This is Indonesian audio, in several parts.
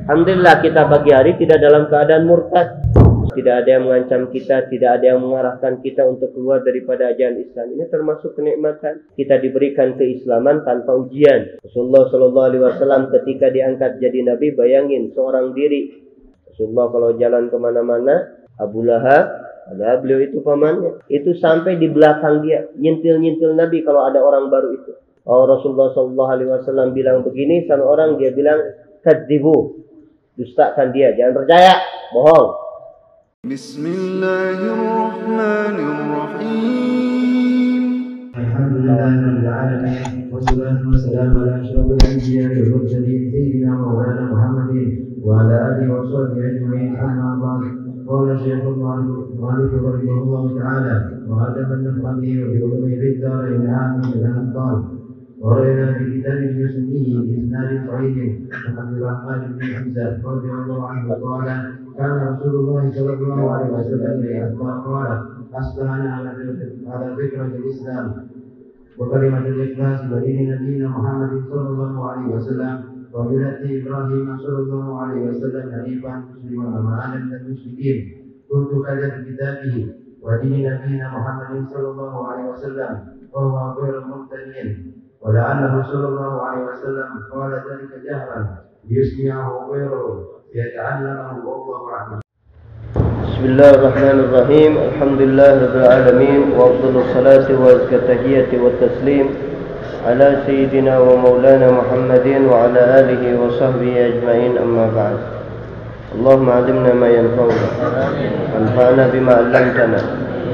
Alhamdulillah kita pagi hari tidak dalam keadaan murtad. Tidak ada yang mengancam kita, tidak ada yang mengarahkan kita untuk keluar daripada ajaran Islam. Ini termasuk kenikmatan. Kita diberikan keislaman tanpa ujian. Rasulullah SAW ketika diangkat jadi Nabi, bayangin seorang diri. Rasulullah kalau jalan kemana-mana, Abu Lahab, ada beliau itu pamannya. Itu sampai di belakang dia, nyentil-nyentil Nabi kalau ada orang baru itu. Oh, Rasulullah SAW bilang begini sama orang, dia bilang, kadzibu, dustakan dia, jangan percaya, bohong. Bismillahirrahmanirrahim. Alhamdulillahirabbil alamin wassalatu wassalamu ala asyrafil anbiya'i wal mursalin sayyidina wa maulana Muhammadin wa ala alihi wa sahbihi ajma'in amma ba'd. Qala Syekhul Mu'allif rahimahullah ta'ala wa hadama an-nafami wa bi ulumi bid-darain amin dan qala ورأينا في كتاب السني بإسناد صحيح عن عبد الرحمن بن حمزة رضي الله عنه قال كان رسول الله صلى الله عليه وسلم قال أصبحنا على فكرة الإسلام وكلمة الإخلاص ودين نبينا محمد صلى الله عليه وسلم وملة إبراهيم صلى الله عليه وسلم حنيفا مسلما وما أنا من المشركين كنت كذا في كتابه ودين نبينا محمد صلى الله عليه وسلم وهو غير مبتدئ ولعله صلى الله عليه وسلم قال ذلك جهرا ليسمعه غيره يتعلمه والله أعلم. بسم الله الرحمن الرحيم. الحمد لله رب العالمين وأفضل الصلاة وأزكى التحية والتسليم على سيدنا ومولانا محمد وعلى آله وصحبه أجمعين أما بعد. اللهم علمنا ما ينفعنا وانفعنا بما علمتنا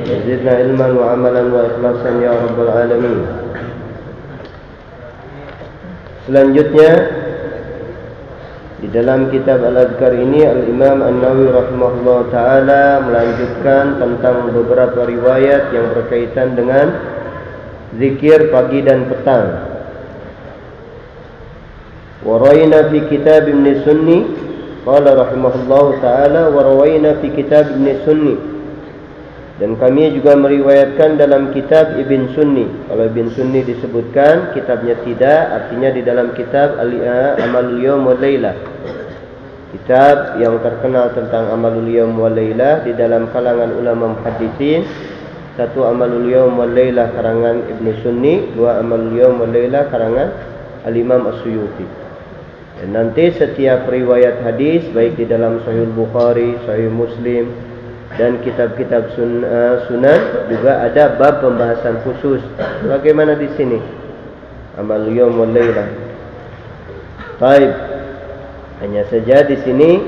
وزدنا علما وعملا وإخلاصا يا رب العالمين. Selanjutnya di dalam kitab Al-Adhkar ini Al-Imam An-Nawawi rahimahullah ta'ala melanjutkan tentang beberapa riwayat yang berkaitan dengan zikir pagi dan petang. Warayna fi kitab Ibn Sunni qala rahimahullah ta'ala warawayna fi kitab Ibn Sunni, dan kami juga meriwayatkan dalam kitab Ibn Sunni. Kalau Ibn Sunni disebutkan, kitabnya tidak, artinya di dalam kitab Amalul Yawm wal Lailah, kitab yang terkenal tentang Amalul Yawm wal Lailah di dalam kalangan ulama muhadditsin. Satu Amalul Yawm wal Lailah karangan Ibn Sunni, dua Amalul Yawm wal Lailah karangan Al-Imam As-Suyuti. Dan nanti setiap riwayat hadis baik di dalam Sahih Bukhari, Sahih Muslim dan kitab-kitab sunan juga ada bab pembahasan khusus. Bagaimana di sini? Amal Yawm wal Lailah. Baik. Hanya saja di sini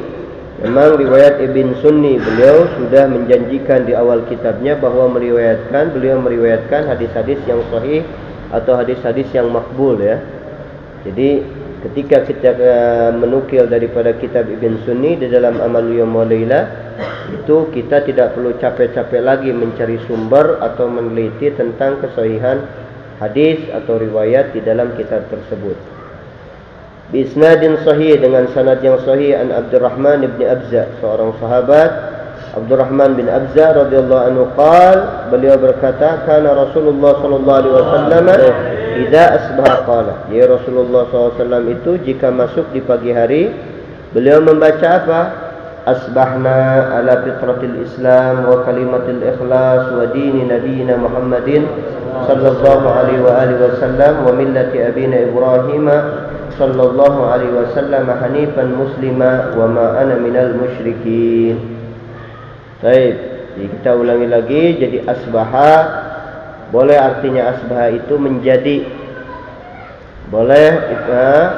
memang riwayat Ibn Sunni, beliau sudah menjanjikan di awal kitabnya bahwa beliau meriwayatkan hadis-hadis yang sahih atau hadis-hadis yang makbul ya. Jadi ketika kita menukil daripada kitab Ibn Sunni di dalam Amal Yawm wal Lailah, itu kita tidak perlu capek-capek lagi mencari sumber atau meneliti tentang kesahihan hadis atau riwayat di dalam kitab tersebut. Bisnadin sahih, dengan sanad yang sahih, an Abdurrahman bin Abza, seorang sahabat Abdurrahman bin Abza radhiyallahu anhu qala, beliau berkata, kana Rasulullah sallallahu alaihi wasallam idza asbaha qala, ya Rasulullah SAW itu jika masuk di pagi hari beliau membaca apa? Asbahna ala fitratil Islam wa kalimatil ikhlas wa dini nabiyina Muhammadin sallallahu alaihi wa alihi wasallam wa millati abina Ibrahim sallallahu alaihi wasallam hanifan muslima wa ma ana minal musyrikin. Baik, jadi kita ulangi lagi. Jadi asbaha boleh artinya asbaha itu menjadi, boleh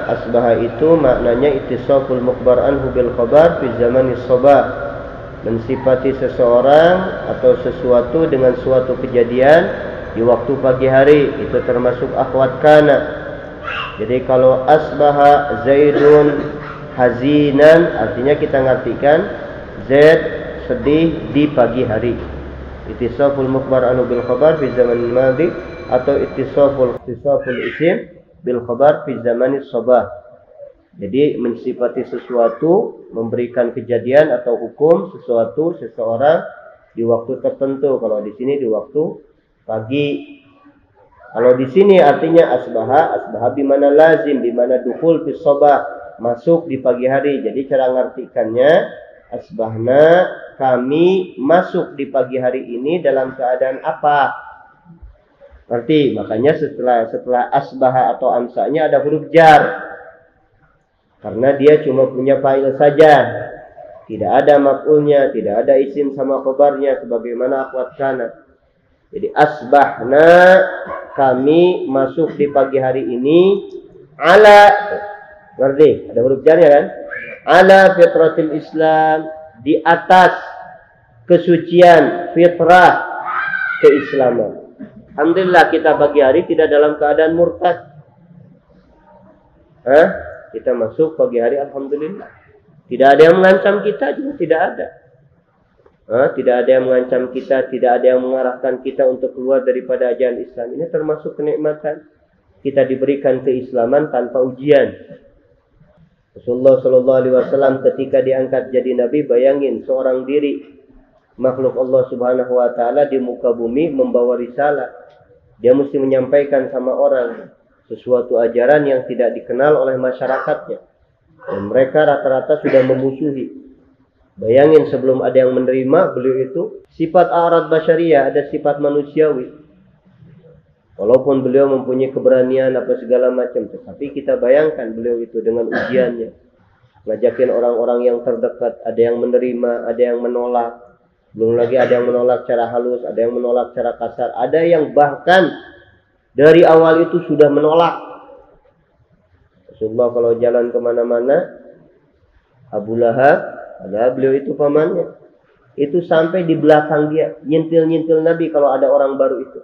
asbaha itu maknanya ittisaful mukhbar anhu bil khabar fi zamanis sabah, mensifati seseorang atau sesuatu dengan suatu kejadian di waktu pagi hari, itu termasuk akhwat kana. Jadi kalau asbaha Zaidun hazinan, artinya kita ngartikan Zaid sedih di pagi hari. Ittisaful mukhbar anhu bil khabar fi zamanil madhi atau ittisaful isim bil khabar fi zamanis sabah. Jadi mensifati sesuatu, memberikan kejadian atau hukum sesuatu seseorang di waktu tertentu. Kalau di sini di waktu pagi. Kalau di sini artinya asbaha bimana lazim, bimana dukhul fi sabah, masuk di pagi hari. Jadi cara ngartikannya, asbahna, kami masuk di pagi hari ini dalam keadaan apa? Ngerti? Makanya setelah asbaha atau amsanya ada huruf jar. Karena dia cuma punya fa'il saja. Tidak ada maf'ulnya, tidak ada isim sama khabarnya sebagaimana akhwat kana. Jadi asbahna, kami masuk di pagi hari ini ala, ngerti? Ada huruf jarnya kan? Ala fitratil Islam, di atas kesucian fitrah keislaman. Alhamdulillah kita pagi hari tidak dalam keadaan murtad. Kita masuk pagi hari alhamdulillah. Tidak ada yang mengancam kita juga, tidak ada. Tidak ada yang mengancam kita, tidak ada yang mengarahkan kita untuk keluar daripada ajaran Islam. Ini termasuk kenikmatan. Kita diberikan keislaman tanpa ujian. Rasulullah SAW ketika diangkat jadi nabi, bayangin seorang diri makhluk Allah Subhanahu wa taala di muka bumi membawa risalah. Dia mesti menyampaikan sama orang sesuatu ajaran yang tidak dikenal oleh masyarakatnya. Dan mereka rata-rata sudah memusuhi. Bayangin sebelum ada yang menerima beliau itu, sifat a'rad basyariyah, ada sifat manusiawi. Walaupun beliau mempunyai keberanian apa segala macam, tetapi kita bayangkan beliau itu dengan ujiannya. Ngajakin orang-orang yang terdekat, ada yang menerima, ada yang menolak. Belum lagi ada yang menolak secara halus, ada yang menolak secara kasar, ada yang bahkan dari awal itu sudah menolak. Rasulullah kalau jalan kemana-mana, Abu Lahab, ada beliau itu pamannya, itu sampai di belakang dia, nyentil-nyentil Nabi kalau ada orang baru itu.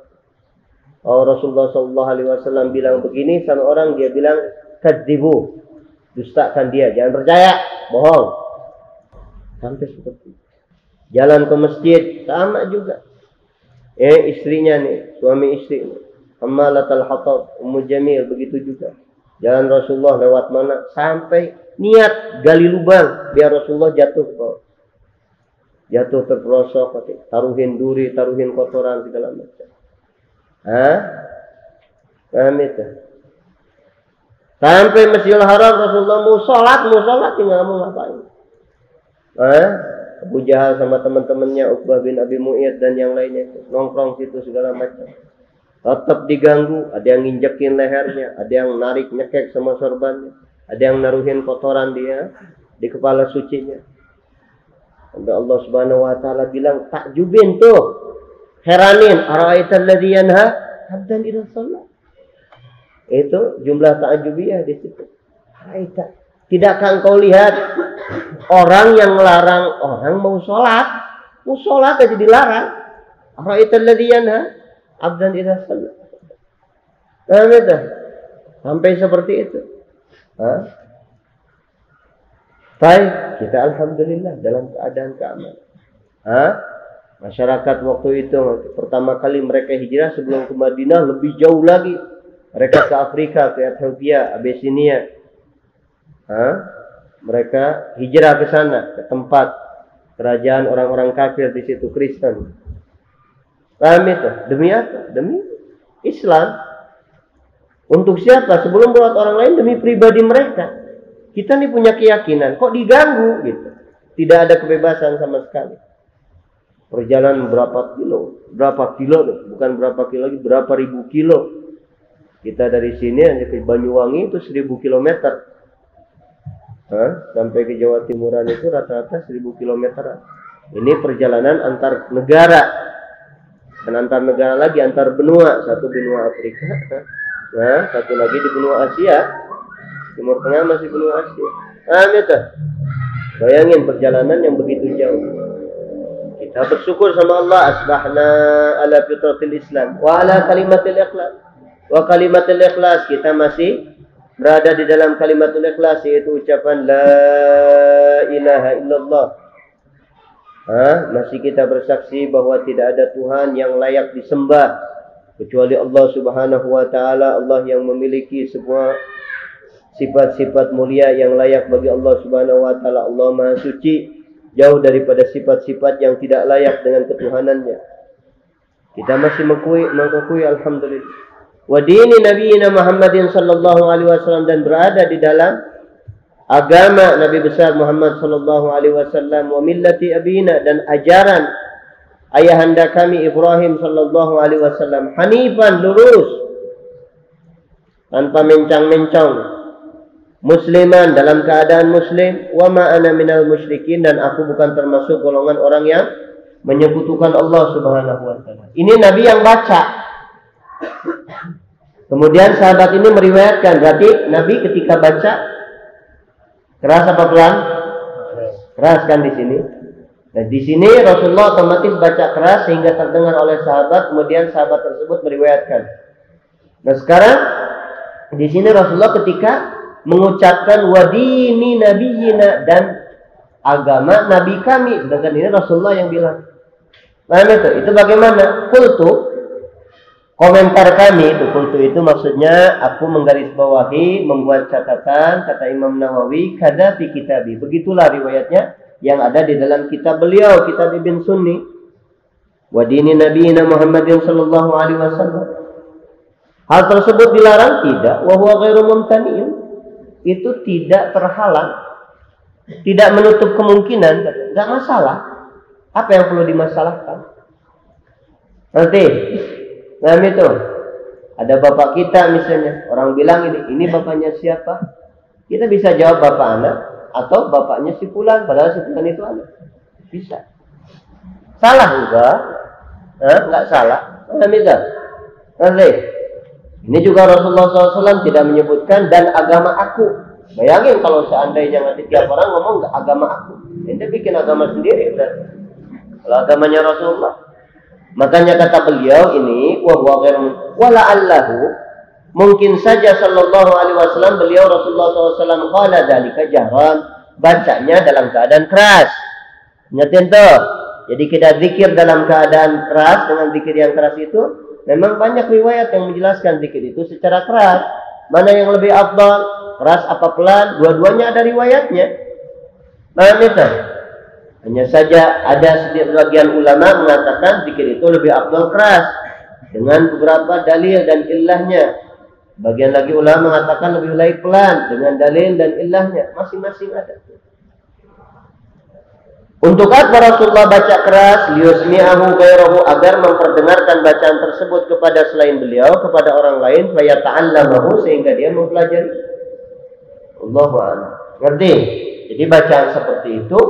Rasulullah SAW bilang begini sama orang, dia bilang, kadzibu, dustakan dia, jangan percaya, bohong. Sampai seperti itu. Jalan ke masjid, sama juga. Istrinya nih, suami istri nih. Hammalatul hatab, Ummu Jamil, begitu juga. Jalan Rasulullah lewat mana, sampai niat gali lubang biar Rasulullah jatuh ke bawah. Jatuh terperosok, taruhin duri, taruhin kotoran segala macam. Paham itu? Sampai Masjidil Haram Rasulullah mau sholat tinggal mau ngapain? Abu Jahal sama teman-temannya Uqbah bin Abi Mu'ayyid dan yang lainnya itu nongkrong situ segala macam. Tetap diganggu, ada yang nginjekin lehernya, ada yang narik nyekek sama sorbannya, ada yang naruhin kotoran dia di kepala sucinya. Sampai Allah Subhanahu wa taala bilang, takjubin tuh, heranin, ara'aital ladzi yanha 'abdan idza shalla. Itu jumlah ta'jubiyah di situ. Ara'aita, tidakkah engkau lihat orang yang melarang orang mau sholat aja dilarang. Ara'aital ladzi yanha abdan idza shalla. Sampai seperti itu. Baik, kita alhamdulillah dalam keadaan keamanan. Masyarakat waktu itu pertama kali mereka hijrah sebelum ke Madinah lebih jauh lagi. Mereka ke Afrika, ke Ethiopia, Abyssinia. Mereka hijrah ke sana, ke tempat kerajaan orang-orang kafir di situ, Kristen. Paham itu? Demi apa? Demi Islam. Untuk siapa? Sebelum buat orang lain, demi pribadi mereka. Kita nih punya keyakinan, kok diganggu gitu. Tidak ada kebebasan sama sekali. Perjalanan berapa kilo, bukan berapa kilo lagi, berapa ribu kilo. Kita dari sini hanya ke Banyuwangi itu 1000 kilometer. Sampai ke Jawa Timuran itu rata-rata 1000 kilometer. Ini perjalanan antar negara. Dan antar negara lagi, antar benua. Satu benua Afrika, satu lagi di benua Asia. Timur Tengah masih benua Asia. Itu. Bayangin perjalanan yang begitu jauh. Kita bersyukur sama Allah, asbahna ala fitratil Islam wa ala kalimatil ikhlas. Wa kalimatil ikhlas, kita masih berada di dalam kalimatul ikhlas, yaitu ucapan la ilaha illallah. Masih kita bersaksi bahwa tidak ada Tuhan yang layak disembah kecuali Allah Subhanahu wa taala, Allah yang memiliki semua sifat-sifat mulia yang layak bagi Allah Subhanahu wa taala. Allah Maha Suci, jauh daripada sifat-sifat yang tidak layak dengan ketuhanannya. Kita masih mengakui alhamdulillah. Wa dini nabiyina Muhammadin sallallahu alaihi wasallam, dan berada di dalam agama Nabi besar Muhammad sallallahu alaihi wasallam, wa millati abina, dan ajaran ayahanda kami Ibrahim sallallahu alaihi wasallam, hanifan, lurus tanpa mencang-mencong, musliman, dalam keadaan muslim, wa ma ana minal musyrikin, dan aku bukan termasuk golongan orang yang menyekutukan Allah Subhanahu wa taala. Ini Nabi yang baca. Kemudian sahabat ini meriwayatkan, berarti Nabi ketika baca keras apa pelan? Keras kan di sini. Nah, di sini Rasulullah otomatis baca keras sehingga terdengar oleh sahabat, kemudian sahabat tersebut meriwayatkan. Nah, sekarang di sini Rasulullah ketika mengucapkan wadini nabiyina, dan agama nabi kami, sedangkan ini Rasulullah yang bilang. Paham itu bagaimana? Qultu, komentar kami itu, qultu itu maksudnya aku menggarisbawahi, membuat catatan, kata Imam Nawawi, kada fi kitabi, begitulah riwayatnya yang ada di dalam kitab beliau, kitab Ibn Sunni. Wadini nabiyina Muhammadin sallallahu alaihi wasallam. Hal tersebut dilarang? Tidak. Wa huwa ghairu mumtani'in. Itu tidak terhalang, tidak menutup kemungkinan, enggak masalah. Apa yang perlu dimasalahkan? Nanti, nah itu ada bapak kita misalnya, orang bilang ini bapaknya siapa? Kita bisa jawab bapak anak atau bapaknya si fulan, padahal si fulan itu anak. Bisa. Salah enggak? Enggak salah. Nah itu. Nanti. Ini juga Rasulullah SAW tidak menyebutkan dan agama aku. Bayangin kalau seandainya nanti tiap orang ngomong agama aku, ente bikin agama sendiri berarti. Kalau agamanya Rasulullah. Makanya kata beliau ini, wala allahu, mungkin saja sallallahu alaihi wasallam, beliau Rasulullah SAW qala dzalika jahran, bacanya dalam keadaan keras. Ingatin tuh. Jadi kita zikir dalam keadaan keras dengan zikir yang keras itu, memang banyak riwayat yang menjelaskan zikir itu secara keras. Mana yang lebih afdal, keras apa pelan? Dua-duanya ada riwayatnya. Paham itu? Hanya saja ada sebagian ulama mengatakan zikir itu lebih afdal keras dengan beberapa dalil dan ilahnya. Bagian lagi ulama mengatakan lebih baik pelan dengan dalil dan ilahnya. Masing-masing ada. Untuk apa Rasulullah baca keras? Liyusmi'ahu ghairahu, agar memperdengarkan bacaan tersebut kepada selain beliau, kepada orang lain, fayata'allamahu, sehingga dia mempelajari. Allahu a'lam. Ngerti? Jadi bacaan seperti itu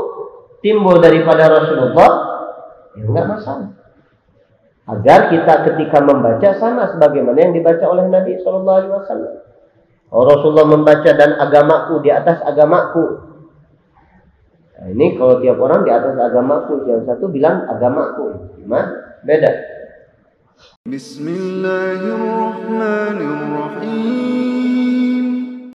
timbul daripada Rasulullah, ya enggak masalah. Agar kita ketika membaca sama sebagaimana yang dibaca oleh Nabi sallallahu alaihi wasallam. Rasulullah membaca dan agamaku di atas agamaku. Nah, ini kalau tiap orang di atas agamaku, yang satu bilang agamaku, gimana? Beda. Bismillahirrahmanirrahim.